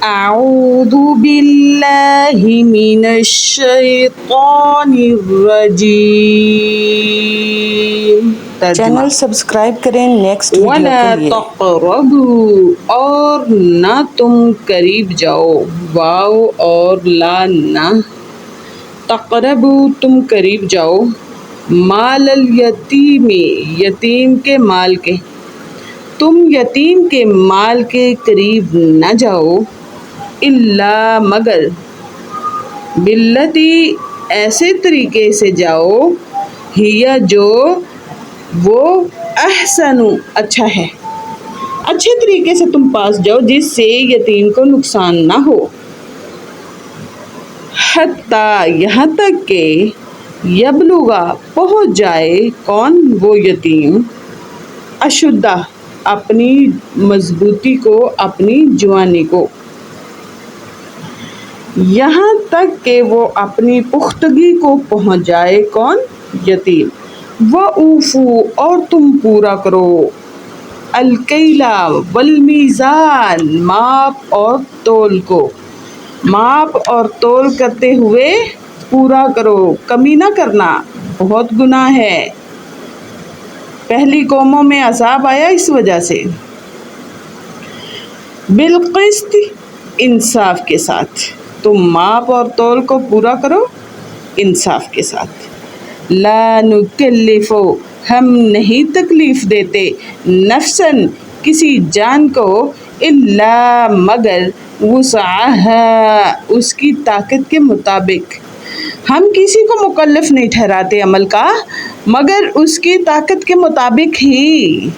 اعوذ باللہ من الشیطان الرجیم۔ چینل سبسکرائب کریں نیکسٹ ویڈیو وَلَا کے لیے۔ تَقْرَبُوا، اور نہ تم قریب جاؤ، واو اور لا نہ، تقربوا تم قریب جاؤ، مال الیتیم یتیم کے مال کے، تم یتیم کے مال کے قریب نہ جاؤ، الا مگر، باللتی ایسے طریقے سے جاؤ، ہیا جو وہ احسن اچھا ہے، اچھے طریقے سے تم پاس جاؤ جس سے یتیم کو نقصان نہ ہو، حتیٰ یہاں تک کہ یبلغا پہنچ جائے کون وہ یتیم، اشدہ اپنی مضبوطی کو، اپنی جوانی کو، یہاں تک کہ وہ اپنی پختگی کو پہنچ جائے کون یتیم، وَأَوْفُوا اور تم پورا کرو، الکیل والمیزان ماپ اور تول کو، ماپ اور تول کرتے ہوئے پورا کرو، کمی نہ کرنا، بہت گناہ ہے۔ پہلی قوموں میں عذاب آیا اس وجہ سے۔ بالقسط انصاف کے ساتھ، تم ماپ اور تول کو پورا کرو انصاف کے ساتھ۔ لا نکلف ہم نہیں تکلیف دیتے، نفساً کسی جان کو، الا مگر وسعہا اس کی طاقت کے مطابق، ہم کسی کو مکلف نہیں ٹھہراتے عمل کا مگر اس کی طاقت کے مطابق ہی۔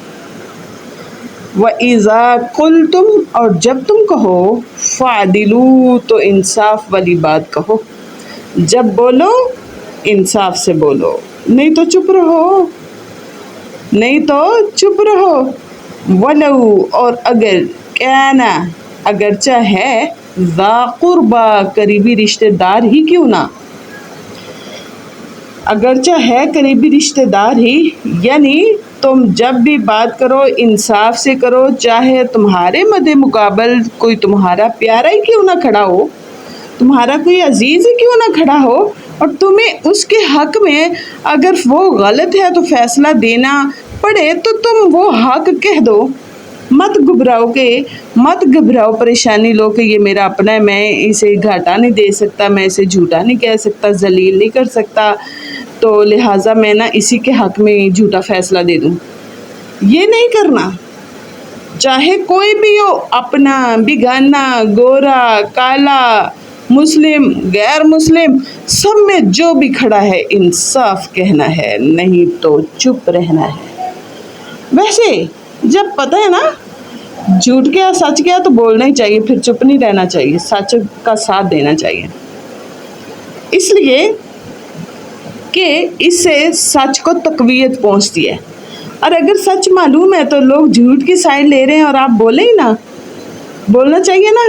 وَإِذَا قُلْتُمْ اور جب تم کہو، فَعْدِلُوا تو انصاف والی بات کہو، جب بولو انصاف سے بولو، نہیں تو چپ رہو، نہیں تو چپ رہو۔ وَلَوْ اور اگر، کَانَ اگرچہ ہے، ذَا قُرْبَى قریبی رشتہ دار ہی کیوں نہ، اگرچہ ہے قریبی رشتہ دار ہی، یعنی تم جب بھی بات کرو انصاف سے کرو، چاہے تمہارے مد مقابل کوئی تمہارا پیارا ہی کیوں نہ کھڑا ہو، تمہارا کوئی عزیز ہی کیوں نہ کھڑا ہو، اور تمہیں اس کے حق میں اگر وہ غلط ہے تو فیصلہ دینا پڑے تو تم وہ حق کہہ دو، مت گھبراؤ پریشانی لو کہ یہ میرا اپنا ہے، میں اسے گھاٹا نہیں دے سکتا، میں اسے جھوٹا نہیں کہہ سکتا، ذلیل نہیں کر سکتا، تو لہٰذا میں نہ اسی کے حق میں جھوٹا فیصلہ دے دوں، یہ نہیں کرنا۔ چاہے کوئی بھی ہو، اپنا، بیگانہ، گورا، کالا، مسلم، غیر مسلم، سب میں جو بھی کھڑا ہے انصاف کہنا ہے، نہیں تو چپ رہنا ہے۔ ویسے جب پتہ ہے نا جھوٹ کیا سچ کیا تو بولنا ہی چاہیے، پھر چپ نہیں رہنا چاہیے، سچ کا ساتھ دینا چاہیے، اس لیے کہ اس سے سچ کو تقویت پہنچتی ہے، اور اگر سچ معلوم ہے تو لوگ جھوٹ کی سائڈ لے رہے ہیں اور آپ بولیں ہی نا، بولنا چاہیے نا،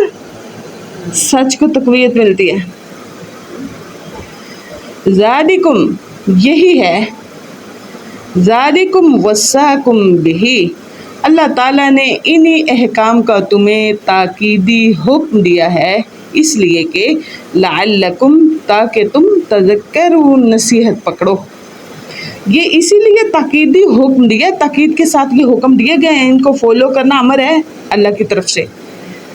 سچ کو تقویت ملتی ہے۔ ذالکم یہی ہے، ذالکم وصاکم بہ، اللہ تعالیٰ نے انہی احکام کا تمہیں تاکیدی حکم دیا ہے، اس لیے کہ لعلکم تاکہ تم تذکرون نصیحت پکڑو، یہ اسی لیے تاکیدی حکم دیا، تاکید کے ساتھ یہ حکم دیے گئے ہیں، ان کو فالو کرنا امر ہے اللہ کی طرف سے،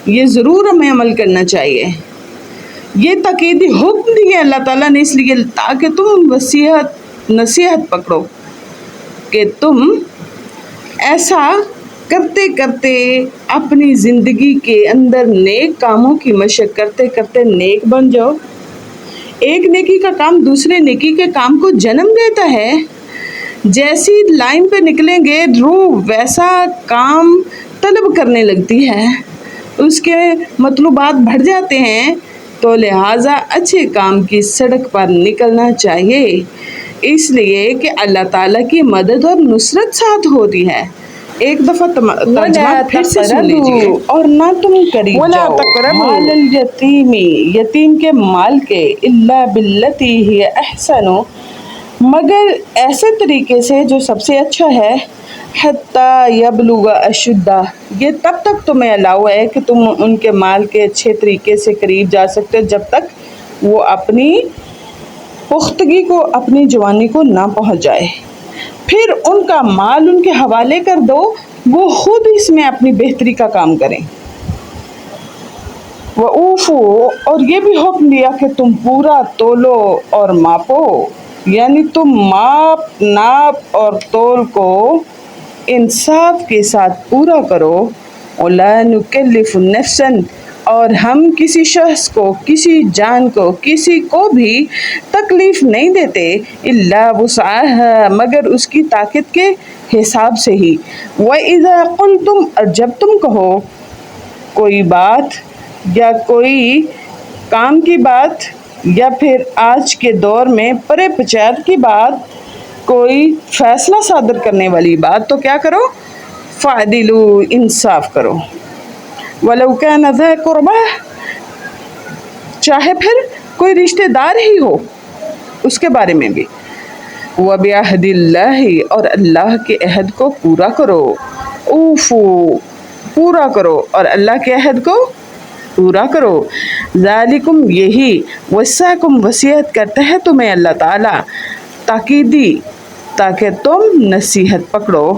یہ ضرور ہمیں عمل کرنا چاہیے، یہ تاکیدی حکم دیا اللہ تعالیٰ نے اس لیے تاکہ تم نصیحت پکڑو، کہ تم ایسا کرتے کرتے اپنی زندگی کے اندر نیک کاموں کی مشق کرتے کرتے نیک بن جاؤ۔ ایک نیکی کا کام دوسرے نیکی کے کام کو جنم دیتا ہے، جیسی لائن پہ نکلیں گے روح ویسا کام طلب کرنے لگتی ہے، اس کے مطلوبات بڑھ جاتے ہیں، تو لہٰذا اچھے کام کی سڑک پر نکلنا چاہیے، اس لیے کہ اللہ تعالیٰ کی مدد اور نصرت ساتھ ہوتی ہے۔ ایک دفعہ ترجمہ پھر سے سن لیجیے۔ اور نہ تم قریب جاؤ مال الیتیم یتیم کے مال کے، الا باللتی ہی احسن مگر ایسے طریقے سے جو سب سے اچھا ہے، حتیٰ یبلغ اشدہ، یہ تب تک تمہیں الاؤ ہے کہ تم ان کے مال کے اچھے طریقے سے قریب جا سکتے ہو جب تک وہ اپنی پختگی کو، اپنی جوانی کو نہ پہنچ جائے۔ پھر ان کا مال ان کے حوالے کر دو، وہ خود اس میں اپنی بہتری کا کام کریں۔ وَأُوفُوا، اور یہ بھی حکم دیا کہ تم پورا تولو اور ماپو، یعنی تم ماپ، ناپ اور تول کو انصاف کے ساتھ پورا کرو۔ وَلَا نُكَلِّفُ نَفْسًا، اور ہم کسی شخص کو، کسی جان کو، کسی کو بھی تکلیف نہیں دیتے، اِلَّا وُسْعَهَا، مگر اس کی طاقت کے حساب سے ہی۔ وَإِذَا قُلْتُمْ، اور جب تم کہو کوئی بات یا کوئی کام کی بات، یا پھر آج کے دور میں پرے پچار کی بات، کوئی فیصلہ صادر کرنے والی بات، تو کیا کرو؟ فَعْدِلُوا، انصاف کرو۔ وَلَوْ كَانَ ذَا قُرْبَىٰ، چاہے پھر کوئی رشتہ دار ہی ہو، اس کے بارے میں بھی۔ وَبِعَهْدِ اللَّهِ، اور اللہ کے عہد کو پورا کرو۔ اوفو، پورا کرو، اور اللہ کے عہد کو پورا کرو۔ ذالکم، یہی، وصاکم، وصیت کرتا ہے تمہیں اللہ تعالیٰ تاکیدی، تاکہ تم نصیحت پکڑو۔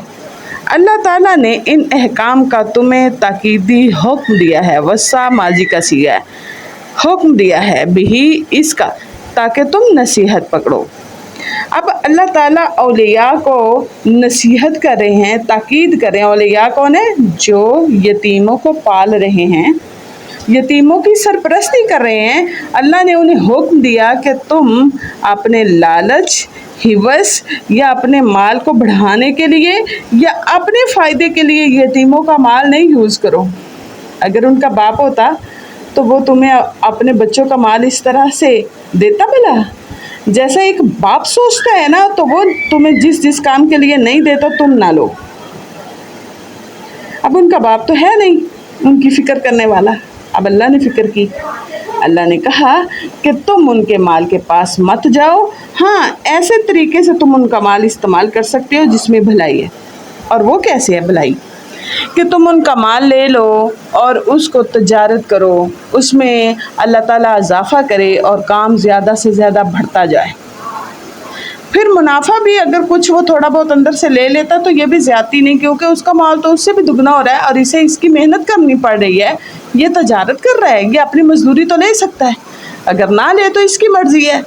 اللہ تعالیٰ نے ان احکام کا تمہیں تاکیدی حکم دیا ہے، وصا ماضی کا صیغہ ہے، حکم دیا ہے بھی اس کا، تاکہ تم نصیحت پکڑو۔ اب اللہ تعالیٰ اولیاء کو نصیحت کر رہے ہیں، تاکید کر رہے ہیں۔ اولیاء کون ہیں؟ جو یتیموں کو پال رہے ہیں، یتیموں کی سرپرستی کر رہے ہیں۔ اللہ نے انہیں حکم دیا کہ تم اپنے لالچ، ہوس یا اپنے مال کو بڑھانے کے لیے یا اپنے فائدے کے لیے یتیموں کا مال نہیں یوز کرو۔ اگر ان کا باپ ہوتا تو وہ تمہیں اپنے بچوں کا مال اس طرح سے دیتا بھلا؟ جیسا ایک باپ سوچتا ہے نا، تو وہ تمہیں جس کام کے لیے نہیں دیتا تم نہ لو۔ اب ان کا باپ تو ہے نہیں ان کی فکر کرنے والا، اب اللہ نے فکر کی۔ اللہ نے کہا کہ تم ان کے مال کے پاس مت جاؤ، ہاں ایسے طریقے سے تم ان کا مال استعمال کر سکتے ہو جس میں بھلائی ہے۔ اور وہ کیسے ہے بھلائی؟ کہ تم ان کا مال لے لو اور اس کو تجارت کرو، اس میں اللہ تعالیٰ اضافہ کرے اور کام زیادہ سے زیادہ بڑھتا جائے۔ پھر منافع بھی اگر کچھ وہ تھوڑا بہت اندر سے لے لیتا تو یہ بھی زیادتی نہیں، کیونکہ اس کا مال تو اس سے بھی دگنا ہو رہا ہے اور اسے اس کی محنت کرنی پڑ رہی ہے، یہ تجارت کر رہا ہے، یہ اپنی مزدوری تو لے سکتا ہے، اگر نہ لے تو اس کی مرضی ہے۔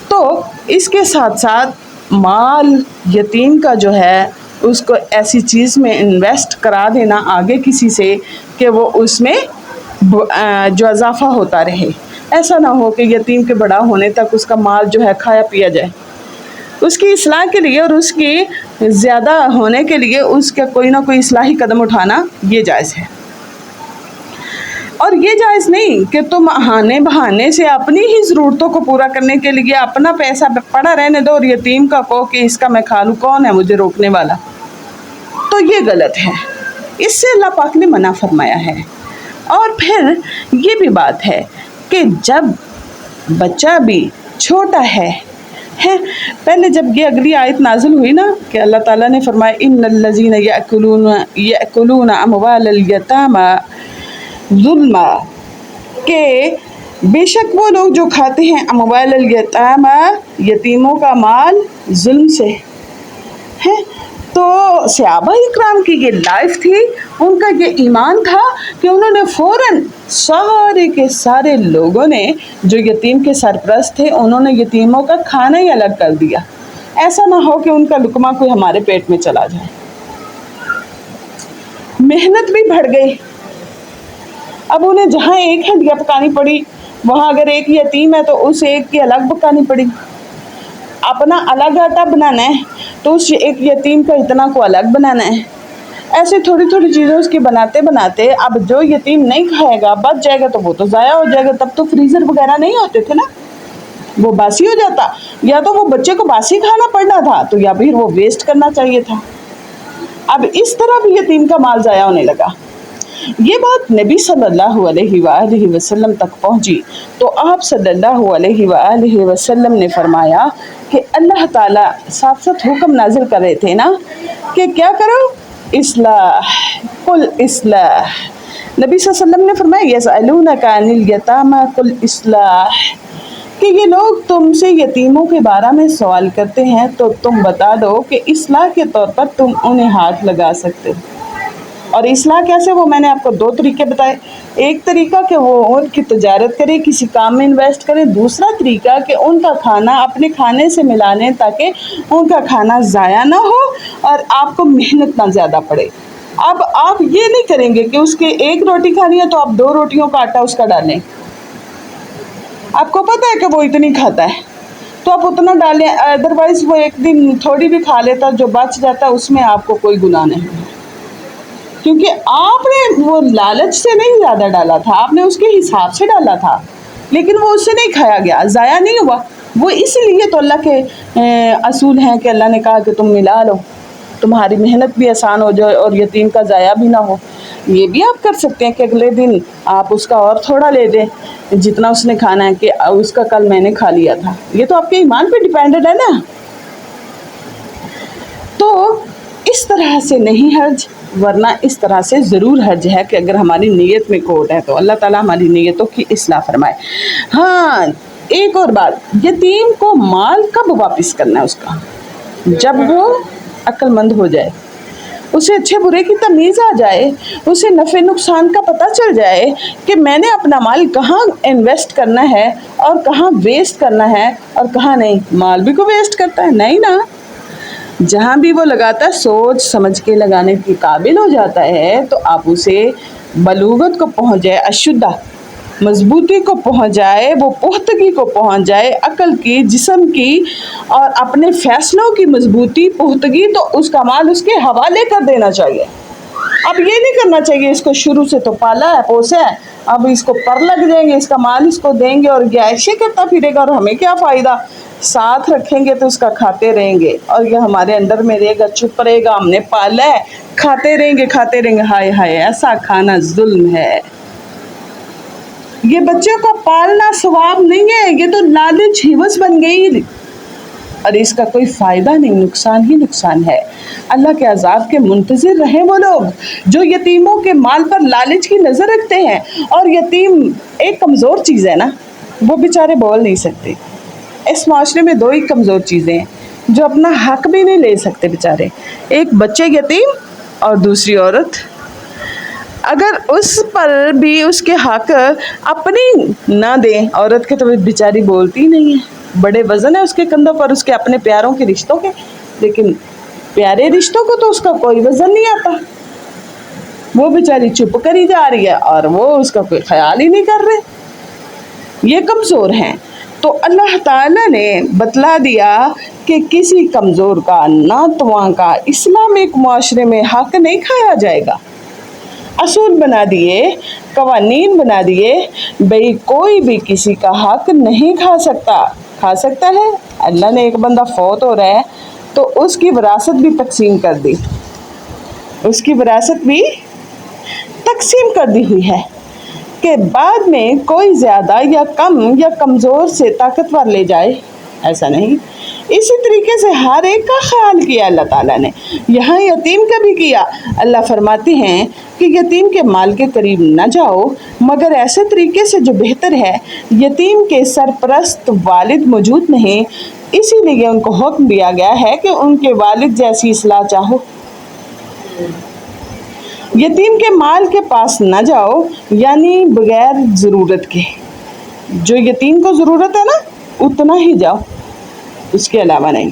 تو اس کے ساتھ ساتھ مال یتیم کا جو ہے اس کو ایسی چیز میں انویسٹ کرا دینا آگے کسی سے کہ وہ اس میں جو اضافہ ہوتا رہے، ایسا نہ ہو کہ یتیم کے بڑا ہونے تک اس کا مال جو ہے کھایا پیا جائے۔ اس کی اصلاح کے لیے اور اس کی زیادہ ہونے کے لیے اس کا کوئی نہ کوئی اصلاحی قدم اٹھانا یہ جائز ہے۔ اور یہ جائز نہیں کہ تم آنے بہانے سے اپنی ہی ضرورتوں کو پورا کرنے کے لیے اپنا پیسہ پڑا رہنے دو اور یتیم کا کہو کہ اس کا میں کھا لوں، کون ہے مجھے روکنے والا؟ تو یہ غلط ہے، اس سے اللہ پاک نے منع فرمایا ہے۔ اور پھر یہ بھی بات ہے کہ جب بچہ بھی چھوٹا ہے، پہلے جب یہ اگلی آیت نازل ہوئی نا کہ اللہ تعالیٰ نے فرمایا ان الذین یأکلون اموال الیتامی ظلما، کہ بے شک وہ لوگ جو کھاتے ہیں اموال الیتامی، یتیموں کا مال، ظلم سے ہے۔ تو صحابہ اکرام کی یہ لائف تھی، ان کا یہ ایمان تھا کہ انہوں نے فوراً سارے کے سارے لوگوں نے جو یتیم کے سرپرست تھے انہوں نے یتیموں کا کھانا ہی الگ کر دیا، ایسا نہ ہو کہ ان کا لقمہ کوئی ہمارے پیٹ میں چلا جائے۔ محنت بھی بڑھ گئی، اب انہیں جہاں ایک ہنڈیا پکانی پڑی وہاں اگر ایک یتیم ہے تو اس ایک کی الگ پکانی پڑی، اپنا الگ آٹا بنانا ہے تو اس ایک یتیم کا اتنا کو الگ بنانا ہے۔ ایسے تھوڑی تھوڑی چیزیں اس کی بناتے بناتے اب جو یتیم نہیں کھائے گا بچ جائے گا تو وہ تو ضائع ہو جائے گا۔ تب تو فریزر وغیرہ نہیں ہوتے تھے نا، وہ باسی ہو جاتا، یا تو وہ بچے کو باسی کھانا پڑنا تھا تو یا پھر وہ ویسٹ کرنا چاہیے تھا۔ اب اس طرح بھی یتیم کا مال ضائع ہونے لگا۔ یہ بات نبی صلی اللہ علیہ وآلہ وسلم تک پہنچی تو آپ صلی اللہ علیہ وآلہ وسلم نے فرمایا کہ اللہ تعالیٰ صاف صاف حکم نازل کر رہے تھے نا کہ کیا کرو، اصلاح، قل اصلاح۔ نبی صلی اللہ علیہ وسلم نے فرمایا یسألونک عن الیتامی قل اصلاح، کہ یہ لوگ تم سے یتیموں کے بارے میں سوال کرتے ہیں تو تم بتا دو کہ اصلاح کے طور پر تم انہیں ہاتھ لگا سکتے ہو۔ اور اصلاح کیسے، وہ میں نے آپ کو 2 طریقے بتائے۔ ایک طریقہ کہ وہ ان کی تجارت کرے، کسی کام میں انویسٹ کرے، دوسرا طریقہ کہ ان کا کھانا اپنے کھانے سے ملا لیں تاکہ ان کا کھانا ضائع نہ ہو اور آپ کو محنت نہ زیادہ پڑے۔ اب آپ یہ نہیں کریں گے کہ اس کے 1 روٹی کھانی ہے تو آپ 2 روٹیوں کا آٹا اس کا ڈالیں، آپ کو پتہ ہے کہ وہ اتنی کھاتا ہے تو آپ اتنا ڈالیں، ادروائز وہ ایک دن تھوڑی بھی کھا لیتا، جو بچ جاتا اس میں آپ کو کوئی گناہ نہیں، کیونکہ آپ نے وہ لالچ سے نہیں زیادہ ڈالا تھا، آپ نے اس کے حساب سے ڈالا تھا، لیکن وہ اس سے نہیں کھایا گیا، ضائع نہیں ہوا۔ وہ اس لیے تو اللہ کے اصول ہیں کہ اللہ نے کہا کہ تم ملا لو، تمہاری محنت بھی آسان ہو جائے اور یتیم کا ضائع بھی نہ ہو۔ یہ بھی آپ کر سکتے ہیں کہ اگلے دن آپ اس کا اور تھوڑا لے دیں جتنا اس نے کھانا ہے، کہ اس کا کل میں نے کھا لیا تھا۔ یہ تو آپ کے ایمان پہ ڈیپینڈڈ ہے نا۔ تو اس طرح سے نہیں حرج، ورنہ اس طرح سے ضرور حرج ہے کہ اگر ہماری نیت میں کوٹ ہے تو اللہ تعالیٰ ہماری نیتوں کی اصلاح فرمائے۔ ہاں، ایک اور بات، یتیم کو مال کب واپس کرنا ہے اس کا؟ جب وہ عقل مند ہو جائے، اسے اچھے برے کی تمیز آ جائے، اسے نفع نقصان کا پتہ چل جائے کہ میں نے اپنا مال کہاں انویسٹ کرنا ہے اور کہاں ویسٹ کرنا ہے اور کہاں نہیں۔ مال بھی کو ویسٹ کرتا ہے نہیں نا، جہاں بھی وہ لگاتا ہے سوچ سمجھ کے لگانے کے قابل ہو جاتا ہے تو آپ اسے بلوغت کو پہنچ جائے، اشدہ مضبوطی کو پہنچ جائے، وہ پختگی کو پہنچ جائے، عقل کی، جسم کی اور اپنے فیصلوں کی مضبوطی، پختگی، تو اس کا مال اس کے حوالے کر دینا چاہیے۔ اب یہ نہیں کرنا چاہیے اس کو شروع سے تو پالا ہے، پوسا ہے، اب اس کو پر لگ جائیں گے، اس کا مال اس کو دیں گے اور یہ ایسے کرتا پھرے گا اور ہمیں کیا فائدہ؟ ساتھ رکھیں گے تو اس کا کھاتے رہیں گے اور یہ ہمارے اندر میں رہے گا، چپ رہے گا، ہم نے پالا ہے، کھاتے رہیں گے کھاتے رہیں گے۔ ہائے ہائے، ایسا کھانا ظلم ہے۔ یہ بچوں کا پالنا ثواب نہیں ہے، یہ تو لالچ ہوس بن گئی اور اس کا کوئی فائدہ نہیں، نقصان ہی نقصان ہے۔ اللہ کے عذاب کے منتظر رہیں وہ لوگ جو یتیموں کے مال پر لالچ کی نظر رکھتے ہیں۔ اور یتیم ایک کمزور چیز ہے نا، وہ بیچارے بول نہیں سکتے۔ اس معاشرے میں 2 ہی کمزور چیزیں ہیں جو اپنا حق بھی نہیں لے سکتے بیچارے، ایک بچے یتیم اور دوسری عورت۔ اگر اس پر بھی اس کے حق اپنی نہ دیں عورت کے تو بیچاری بولتی نہیں ہے، بڑے وزن ہے اس کے کندھوں پر اس کے اپنے پیاروں کے رشتوں کے، لیکن پیارے رشتوں کو تو اس کا کوئی وزن نہیں آتا، وہ بیچاری چپ کری جا رہی ہے اور وہ اس کا کوئی خیال ہی نہیں کر رہے، یہ کمزور ہیں۔ تو اللہ تعالیٰ نے بتلا دیا کہ کسی کمزور کا، ناتواں کا اسلامک معاشرے میں حق نہیں کھایا جائے گا۔ اصول بنا دیے، قوانین بنا دیے، بھئی کوئی بھی کسی کا حق نہیں کھا سکتا۔ کھا سکتا ہے، اللہ نے ایک بندہ فوت ہو رہا ہے تو اس کی وراثت بھی تقسیم کر دی، اس کی وراثت بھی تقسیم کر دی ہوئی ہے کہ بعد میں کوئی زیادہ یا کم یا کمزور سے طاقتور لے جائے، ایسا نہیں۔ اسی طریقے سے ہر ایک کا خیال کیا اللہ تعالیٰ نے، یہاں یتیم کا بھی کیا۔ اللہ فرماتے ہیں کہ یتیم کے مال کے قریب نہ جاؤ مگر ایسے طریقے سے جو بہتر ہے، یتیم کے سرپرست والد موجود نہیں، اسی لیے ان کو حکم دیا گیا ہے کہ ان کے والد جیسی اصلاح چاہو۔ یتیم کے مال کے پاس نہ جاؤ، یعنی بغیر ضرورت کے، جو یتیم کو ضرورت ہے نا اتنا ہی جاؤ، اس کے علاوہ نہیں۔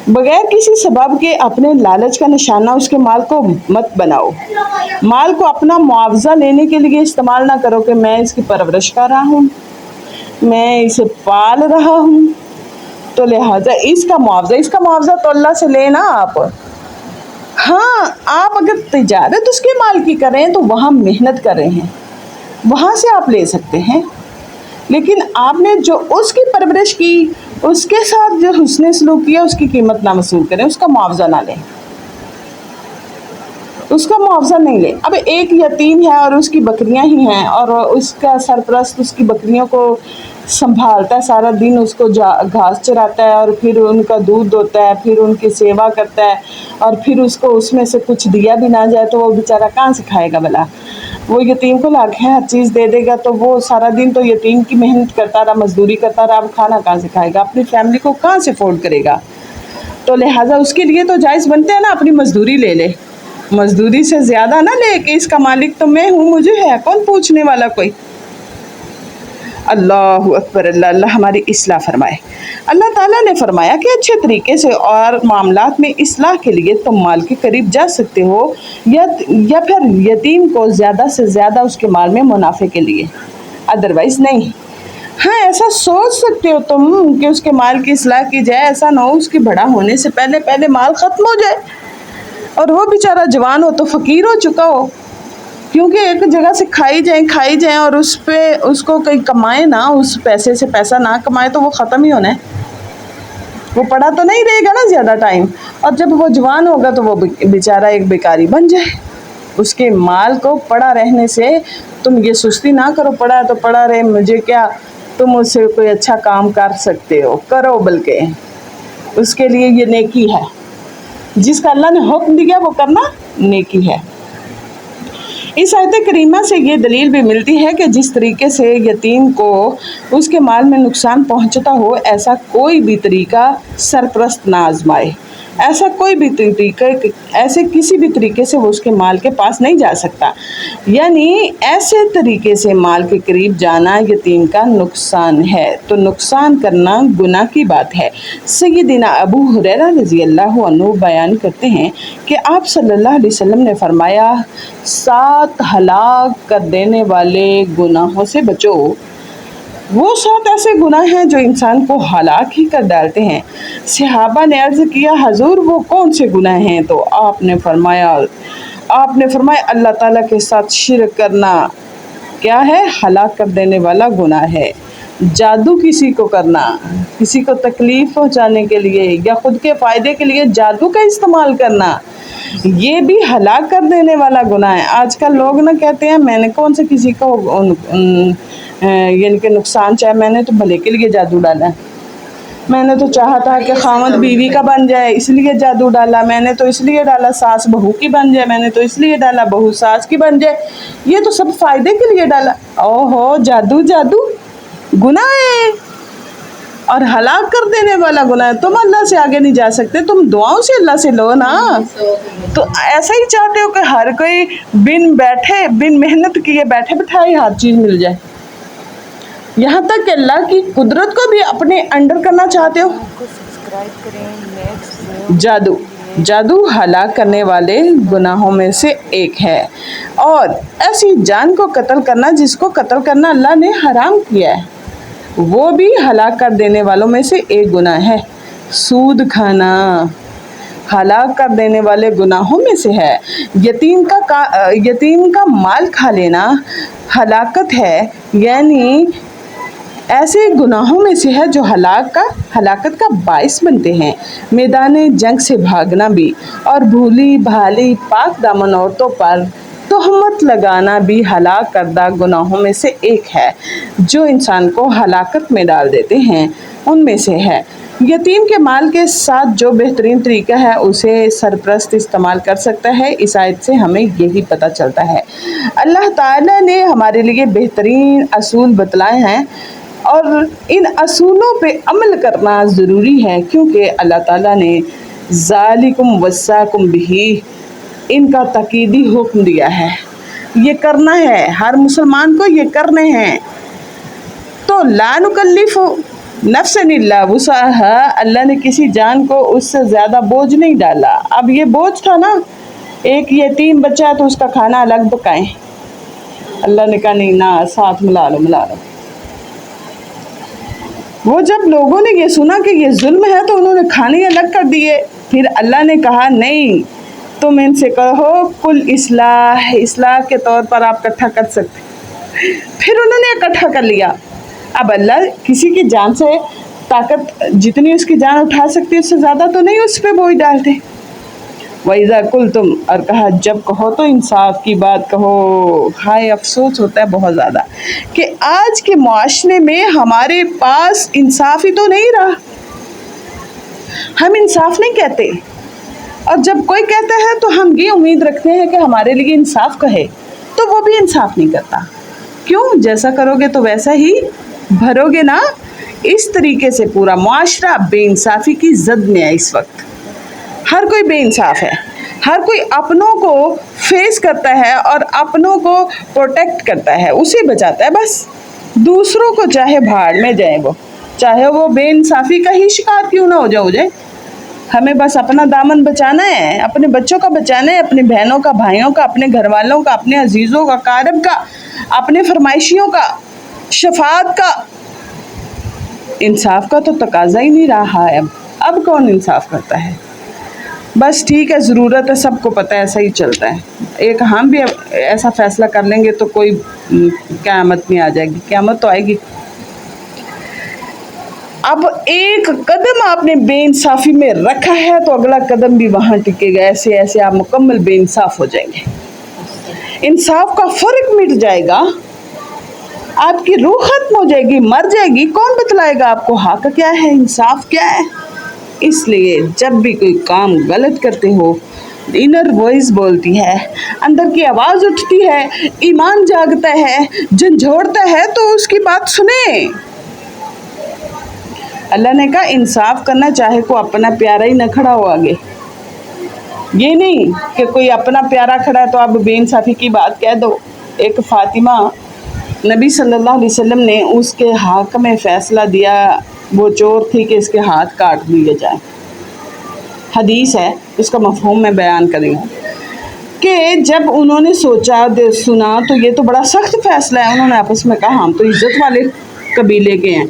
بغیر کسی سبب کے اپنے لالچ کا نشانہ اس کے مال کو مت بناؤ۔ مال کو اپنا معاوضہ لینے کے لیے استعمال نہ کرو کہ میں اس کی پرورش کر رہا ہوں، میں اسے پال رہا ہوں تو لہٰذا اس کا معاوضہ تو اللہ سے لینا آپ۔ ہاں، آپ اگر تجارت اس کے مال کی کر رہے ہیں تو وہاں محنت کر رہے ہیں، وہاں سے آپ لے سکتے ہیں، لیکن آپ نے جو اس کی پرورش کی، اس کے ساتھ جو حسن سلوک کیا، اس کی قیمت نہ وصول کریں، اس کا معاوضہ نہ لیں، اس کا معاوضہ نہیں لے. اب ایک یتیم ہے اور اس کی بکریاں ہی ہیں اور اس کا سرپرست اس کی بکریوں کو سنبھالتا ہے، سارا دن اس کو گھاس چراتا ہے اور پھر ان کا دودھ دوتا ہے، پھر ان کی سیوا کرتا ہے، اور پھر اس کو اس میں سے کچھ دیا بھی نہ جائے تو وہ بیچارہ کہاں سے کھائے گا بھلا. وہ یتیم کو لا کے ہر چیز دے دے گا تو وہ سارا دن تو یتیم کی محنت کرتا رہا، مزدوری کرتا رہا، اب کھانا کہاں سے کھائے گا، اپنی فیملی کو کہاں سے افورڈ کرے گا. تو لہٰذا اس کے لیے تو جائز بنتے ہیں نا اپنی مزدوری لے لے، مزدوری سے زیادہ نہ لے کہ اس کا مالک تو میں ہوں، مجھے ہے کون پوچھنے والا کوئی. اللہ اکبر. اللہ ہماری اصلاح فرمائے. اللہ تعالیٰ نے فرمایا کہ اچھے طریقے سے اور معاملات میں اصلاح کے لیے تم مال کے قریب جا سکتے ہو یا پھر یتیم کو زیادہ سے زیادہ اس کے مال میں منافع کے لیے، ادروائز نہیں. ہاں ایسا سوچ سکتے ہو تم کہ اس کے مال کی اصلاح کی جائے، ایسا نہ ہو اس کے بڑا ہونے سے پہلے مال ختم ہو جائے اور وہ بیچارہ جوان ہو تو فقیر ہو چکا ہو. کیونکہ ایک جگہ سے کھائی جائیں اور اس کو کہیں کمائے نہ، اس پیسے سے پیسہ نہ کمائے تو وہ ختم ہی ہونا ہے. وہ پڑا تو نہیں رہے گا نا زیادہ ٹائم، اور جب وہ جوان ہوگا تو وہ بیچارہ ایک بیکاری بن جائے. اس کے مال کو پڑا رہنے سے تم یہ سستی نہ کرو، پڑا تو پڑا رہے، مجھے کیا، تم اس سے کوئی اچھا کام کر سکتے ہو، کرو، بلکہ اس کے لیے یہ نیکی ہے. جس کا اللہ نے حکم دیا وہ کرنا نیکی ہے. اس آیت کریمہ سے یہ دلیل بھی ملتی ہے کہ جس طریقے سے یتیم کو اس کے مال میں نقصان پہنچتا ہو، ایسا کوئی بھی طریقہ سرپرست نہ آزمائے. ایسے کسی بھی طریقے سے وہ اس کے مال کے پاس نہیں جا سکتا. یعنی ایسے طریقے سے مال کے قریب جانا یتیم کا نقصان ہے، تو نقصان کرنا گناہ کی بات ہے. سیدنا ابو ہریرہ رضی اللہ عنہ بیان کرتے ہیں کہ آپ صلی اللہ علیہ وسلم نے فرمایا، 7 ہلاک کر دینے والے گناہوں سے بچو. وہ 7 ایسے گناہ ہیں جو انسان کو ہلاک ہی کر ڈالتے ہیں. صحابہ نے عرض کیا، حضور وہ کون سے گناہ ہیں؟ تو آپ نے فرمایا اللہ تعالیٰ کے ساتھ شرک کرنا کیا ہے؟ ہلاک کر دینے والا گناہ ہے. جادو کسی کو کرنا، کسی کو تکلیف پہنچانے کے لیے یا خود کے فائدے کے لیے جادو کا استعمال کرنا، یہ بھی ہلاک کر دینے والا گناہ ہے. آج کل لوگ نہ کہتے ہیں میں نے کون سے کسی کو یعنی کہ نقصان چاہے، میں نے تو بھلے کے لیے جادو ڈالا ہے، میں نے تو چاہا تھا کہ خاوند بیوی کا بن جائے اس لیے جادو ڈالا، میں نے تو اس لیے ڈالا ساس بہو کی بن جائے، میں نے تو اس لیے ڈالا بہو ساس کی بن جائے، یہ تو سب فائدے کے لیے ڈالا. اوہو، جادو گناہ ہے اور ہلاک کر دینے والا گناہ ہے. تم اللہ سے آگے نہیں جا سکتے، تم دعاؤں سے اللہ سے لو نا. تو ایسا ہی چاہتے ہو کہ ہر کوئی بن محنت کیے بیٹھے بٹھائے ہر چیز مل جائے، یہاں تک کہ اللہ کی قدرت کو بھی اپنے انڈر کرنا چاہتے ہو. جادو ہلاک کرنے والے گناہوں میں سے ایک ہے. اور ایسی جان کو قتل کرنا جس کو قتل کرنا اللہ نے حرام کیا ہے، وہ بھی ہلاک کر دینے والوں میں سے ایک گناہ ہے. سود کھانا ہلاک کر دینے والے گناہوں میں سے ہے. یتیم کا مال کھا لینا ہلاکت ہے، یعنی ایسے گناہوں میں سے ہے جو ہلاکت کا باعث بنتے ہیں. میدان جنگ سے بھاگنا بھی اور بھولی بھالی پاک دامن عورتوں پر تہمت لگانا بھی ہلاک کردہ گناہوں میں سے ایک ہے جو انسان کو ہلاکت میں ڈال دیتے ہیں. ان میں سے ہے یتیم کے مال کے ساتھ جو بہترین طریقہ ہے اسے سرپرست استعمال کر سکتا ہے. اس آیت سے ہمیں یہی پتہ چلتا ہے. اللہ تعالیٰ نے ہمارے لیے بہترین اصول بتلائے ہیں اور ان اصولوں پہ عمل کرنا ضروری ہے، کیونکہ اللہ تعالیٰ نے ذالکم وصاکم بہ ان کا تاکیدی حکم دیا ہے. یہ کرنا ہے، ہر مسلمان کو یہ کرنے ہیں. تو لا نکلف نفسا الا وسعها، اللہ نے کسی جان کو اس سے زیادہ بوجھ نہیں ڈالا. اب یہ بوجھ تھا نا، ایک یتیم بچہ ہے تو اس کا کھانا الگ پکائیں، اللہ نے کہا نہیں، نہ ساتھ ملا لو. وہ جب لوگوں نے یہ سنا کہ یہ ظلم ہے تو انہوں نے کھانے الگ کر دیے. پھر اللہ نے کہا نہیں، تم ان سے کہو کل اصلاح کے طور پر آپ اکٹھا کر سکتے. پھر انہوں نے اکٹھا کر لیا. اب اللہ کسی کی جان سے طاقت جتنی اس کی جان اٹھا سکتی ہے اس سے زیادہ تو نہیں اس پہ بوجھ ڈالتے. وَإِذَا قُلْتُمْ، اور کہا جب کہو تو انصاف کی بات کہو. ہائے افسوس ہوتا ہے بہت زیادہ کہ آج کے معاشرے میں ہمارے پاس انصاف ہی تو نہیں رہا. ہم انصاف نہیں کہتے، اور جب کوئی کہتا ہے تو ہم یہ امید رکھتے ہیں کہ ہمارے لیے انصاف کہے، تو وہ بھی انصاف نہیں کرتا. کیوں؟ جیسا کرو گے تو ویسا ہی بھرو گے نا. اس طریقے سے پورا معاشرہ بے انصافی کی زد میں ہے اس وقت. ہر کوئی بے انصاف ہے، ہر کوئی اپنوں کو فیس کرتا ہے اور اپنوں کو پروٹیکٹ کرتا ہے، اسے بچاتا ہے بس. دوسروں کو چاہے بھاڑ میں جائے، وہ چاہے وہ بے انصافی کا ہی شکار کیوں نہ ہو جائے. ہمیں بس اپنا دامن بچانا ہے، اپنے بچوں کا بچانا ہے، اپنی بہنوں کا، بھائیوں کا، اپنے گھر والوں کا، اپنے عزیزوں کا، قارب کا، اپنے فرمائشیوں کا، شفاعت کا. انصاف کا تو تقاضا ہی نہیں رہا ہے. اب کون انصاف کرتا ہے؟ بس ٹھیک ہے، ضرورت ہے، سب کو پتہ ہے، ایسا ہی چلتا ہے. ایک ہم بھی ایسا فیصلہ کر لیں گے تو کوئی قیامت نہیں آ جائے گی، قیامت تو آئے گی. اب ایک قدم آپ نے بے انصافی میں رکھا ہے تو اگلا قدم بھی وہاں ٹکے گا. ایسے ایسے آپ مکمل بے انصاف ہو جائیں گے. انصاف کا فرق مٹ جائے گا، آپ کی روح ختم ہو جائے گی، مر جائے گی. کون بتلائے گا آپ کو حق کیا ہے، انصاف کیا ہے؟ اس لیے جب بھی کوئی کام غلط کرتے ہو، انر وائس بولتی ہے، اندر کی آواز اٹھتی ہے، ایمان جاگتا ہے، جھنجھوڑتا ہے، تو اس کی بات سنیں. اللہ نے کہا انصاف کرنا چاہے کو اپنا پیارا ہی نہ کھڑا ہو آگے. یہ نہیں کہ کوئی اپنا پیارا کھڑا ہے تو آپ بے انصافی کی بات کہہ دو. ایک فاطمہ، نبی صلی اللہ علیہ وسلم نے اس کے حق میں فیصلہ دیا، وہ چور تھی کہ اس کے ہاتھ کاٹ دیے جائیں. حدیث ہے، اس کا مفہوم میں بیان کریں کہ جب انہوں نے سوچا سنا تو یہ تو بڑا سخت فیصلہ ہے. انہوں نے آپس میں کہا ہم تو عزت والے قبیلے کے ہیں،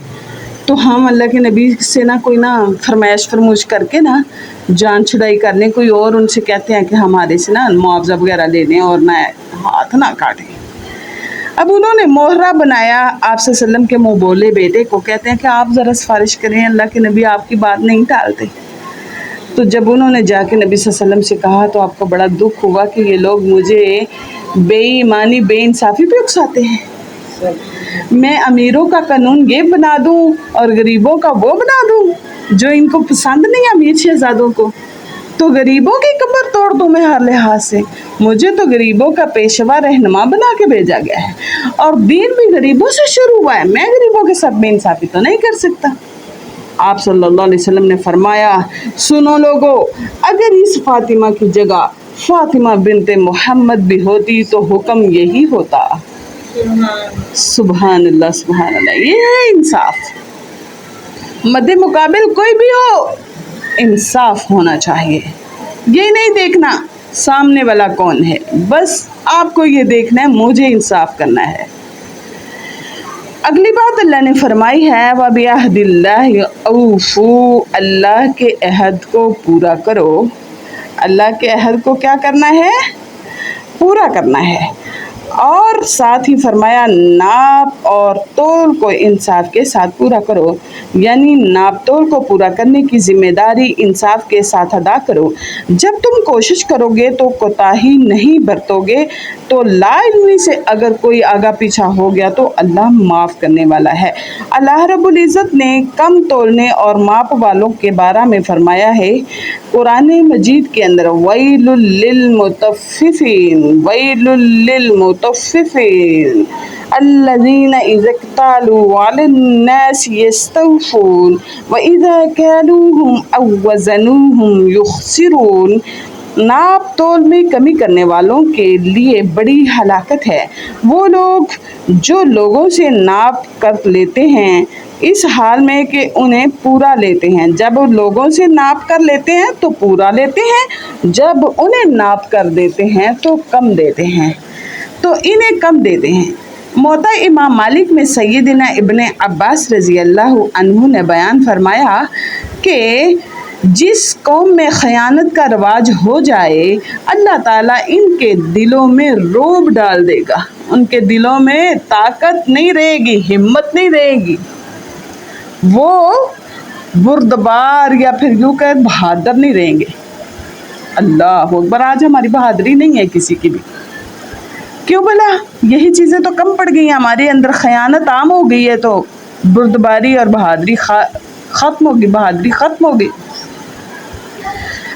تو ہم اللہ کے نبی سے نہ کوئی نہ فرمائش فرموش کر کے نا جان چھڑائی کرنے، کوئی اور ان سے کہتے ہیں کہ ہمارے سے نا معاوضہ وغیرہ لے لیں اور نہ ہاتھ نہ کاٹیں. اب انہوں نے محرہ بنایا آپ صلی اللہ علیہ وسلم کے منہ بولے بیٹے کو، کہتے ہیں کہ آپ ذرا سفارش کریں، اللہ کے نبی آپ کی بات نہیں ٹالتے. تو جب انہوں نے جا کے نبی صلی اللہ علیہ وسلم سے کہا تو آپ کو بڑا دکھ ہوا کہ یہ لوگ مجھے بے ایمانی، بے انصافی پہ اکساتے ہیں. میں امیروں کا قانون یہ بنا دوں اور غریبوں کا وہ بنا دوں جو ان کو پسند نہیں، امیر شہزادوں کو. تو غریبوں کی کمر توڑ دوں میں ہر لحاظ سے. مجھے تو غریبوں کا پیشوا رہنما بنا کے بھیجا گیا ہے، اور دین بھی غریبوں سے شروع ہوا ہے. میں غریبوں کے ساتھ بے انصافی تو نہیں کر سکتا. آپ صلی اللہ علیہ وسلم نے فرمایا سنو لوگو، اگر اس فاطمہ کی جگہ فاطمہ بنت محمد بھی ہوتی تو حکم یہی ہوتا. سبحان اللہ، سبحان اللہ. یہ ہے انصاف. مد مقابل کوئی بھی ہو، انصاف ہونا چاہیے. یہ نہیں دیکھنا سامنے والا کون ہے، بس آپ کو یہ دیکھنا ہے مجھے انصاف کرنا ہے. اگلی بات اللہ نے فرمائی ہے وَبِعَهْدِ اللَّهِ أَوْفُوا، اللہ کے عہد کو پورا کرو. اللہ کے عہد کو کیا کرنا ہے؟ پورا کرنا ہے. اور ساتھ ہی فرمایا ناپ اور تول کو انصاف کے ساتھ پورا کرو، یعنی ناپ تول کو پورا کرنے کی ذمہ داری انصاف کے ساتھ ادا کرو. جب تم کوشش کرو گے تو کوتاہی نہیں برتو گے تو لا علمی سے اگر کوئی آگا پیچھا ہو گیا تو اللہ معاف کرنے والا ہے. اللہ رب العزت نے کم تولنے اور ماپ والوں کے بارے میں فرمایا ہے قرآن مجید کے اندر وَيْلٌ لِّلْمُطَفِّفِينَ وَيْلٌ لِّلْمُطَفِّفِينَ الَّذِينَ إِذَا اكْتَالُوا عَلَى النَّاسِ يَسْتَوْفُونَ وَإِذَا كَالُوهُمْ أَو وَّزَنُوهُمْ يُخْسِرُونَ. ناپ تول میں کمی کرنے والوں کے لیے بڑی ہلاکت ہے. وہ لوگ جو لوگوں سے ناپ کر لیتے ہیں اس حال میں کہ انہیں پورا لیتے ہیں. جب لوگوں سے ناپ کر لیتے ہیں تو پورا لیتے ہیں، جب انہیں ناپ کر دیتے ہیں تو کم دیتے ہیں، تو انہیں کم دیتے ہیں. موطا امام مالک میں سیدنا ابن عباس رضی اللہ عنہ نے بیان فرمایا کہ جس قوم میں خیانت کا رواج ہو جائے اللہ تعالیٰ ان کے دلوں میں رعب ڈال دے گا. ان کے دلوں میں طاقت نہیں رہے گی، ہمت نہیں رہے گی. وہ بردبار یا پھر یوں کہ بہادر نہیں رہیں گے. اللہ اکبر، آج ہماری بہادری نہیں ہے کسی کی بھی. کیوں بلا؟ یہی چیزیں تو کم پڑ گئی ہیں ہمارے اندر، خیانت عام ہو گئی ہے، تو بردباری اور بہادری ختم ہوگی، بہادری ختم ہوگی.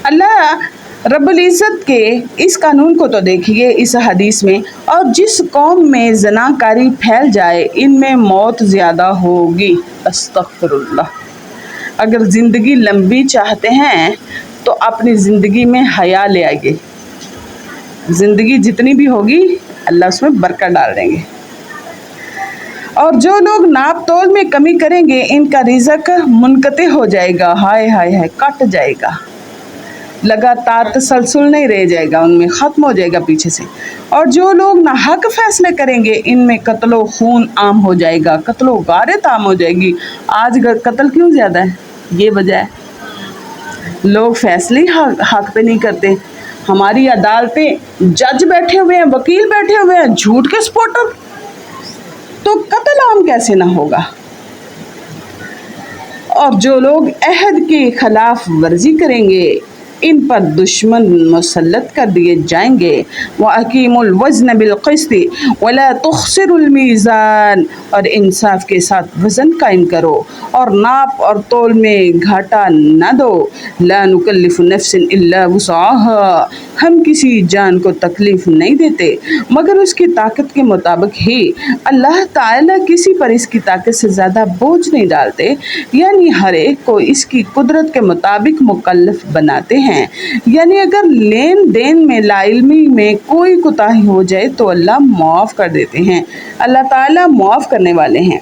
اللہ رب العزت کے اس قانون کو تو دیکھیے اس حدیث میں، اور جس قوم میں زنا کاری پھیل جائے ان میں موت زیادہ ہوگی. استغفر اللہ. اگر زندگی لمبی چاہتے ہیں تو اپنی زندگی میں حیا لے آئیے. زندگی جتنی بھی ہوگی اللہ اس میں برکت ڈال دیں گے. اور جو لوگ ناپ تول میں کمی کریں گے ان کا رزق منقطع ہو جائے گا. ہائے ہائے ہائے، کٹ جائے گا، لگاتار تسلسل نہیں رہ جائے گا، ان میں ختم ہو جائے گا پیچھے سے. اور جو لوگ ناحق فیصلے کریں گے ان میں قتل و خون عام ہو جائے گا، قتل و غارت عام ہو جائے گی. آج قتل کیوں زیادہ ہے؟ یہ وجہ ہے لوگ فیصلے حق پہ نہیں کرتے. ہماری عدالتیں جج بیٹھے ہوئے ہیں، وکیل بیٹھے ہوئے ہیں جھوٹ کے سپورٹر، تو قتل عام کیسے نہ ہوگا؟ اور جو لوگ عہد کی خلاف ورزی کریں گے ان پر دشمن مسلط کر دیے جائیں گے. وَأَقِيمُوا الْوَزْنَ بِالْقِسْطِ وَلَا تُخْسِرُوا الْمِيزَانَ، اور انصاف کے ساتھ وزن قائم کرو اور ناپ اور تول میں گھاٹا نہ دو. لَا نُكَلِّفُ نَفْسًا إِلَّا وُسْعَهَا، ہم کسی جان کو تکلیف نہیں دیتے مگر اس کی طاقت کے مطابق ہی. اللہ تعالیٰ کسی پر اس کی طاقت سے زیادہ بوجھ نہیں ڈالتے، یعنی ہر ایک کو اس کی قدرت کے مطابق مکلف بناتے ہیں. یعنی اگر لین دین میں لا علمی میں کوئی کوتاہی ہو جائے تو اللہ معاف کر دیتے ہیں. اللہ تعالیٰ معاف کرنے والے ہیں.